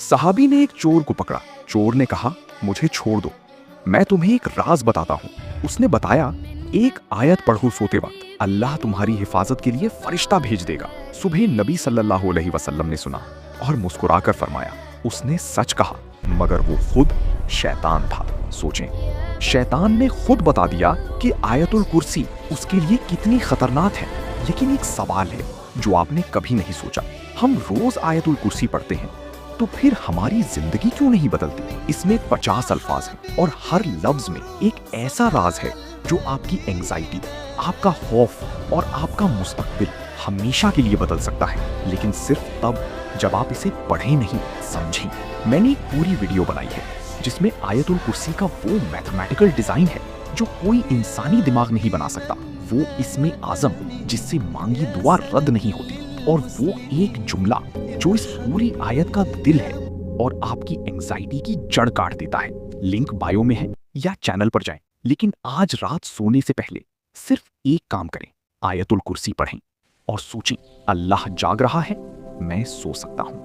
सहाबी ने एक चोर को पकड़ा। चोर ने कहा, मुझे छोड़ दो, मैं तुम्हें एक राज बताता हूँ। उसने बताया, एक आयत पढ़ो सोते वक्त, अल्लाह तुम्हारी हिफाजत के लिए फरिश्ता भेज देगा। सुबह नबी सल्लल्लाहु अलैहि वसल्लम ने सुना और मुस्कुराकर फरमाया, उसने सच कहा, मगर वो खुद शैतान था। सोचें, शैतान ने खुद बता दिया कि आयतुल कुर्सी उसके लिए कितनी खतरनाक है। लेकिन एक सवाल है जो आपने कभी नहीं सोचा, हम रोज आयतुल कुर्सी पढ़ते हैं, तो फिर हमारी जिंदगी क्यों नहीं बदलती? इसमें 50 अल्फाज हैं और हर लफ्ज में एक ऐसा राज है जो आपकी एंजाइटी, आपका खौफ और आपका मुस्तकबिल हमेशा के लिए बदल सकता है। लेकिन सिर्फ तब जब आप इसे पढ़ें नहीं, समझें। मैंने एक पूरी वीडियो बनाई है जिसमें आयतुल कुर्सी का वो मैथमेटिकल डिजाइन है जो कोई इंसानी दिमाग नहीं बना सकता। वो इसमें आजम जिससे मांगी दुआ रद्द नहीं होती, और वो एक जुमला जो इस पूरी आयत का दिल है और आपकी एंजाइटी की जड़ काट देता है। लिंक बायो में है या चैनल पर जाएं। लेकिन आज रात सोने से पहले सिर्फ एक काम करें, आयतुल कुर्सी पढ़ें और सोचें, अल्लाह जाग रहा है, मैं सो सकता हूं।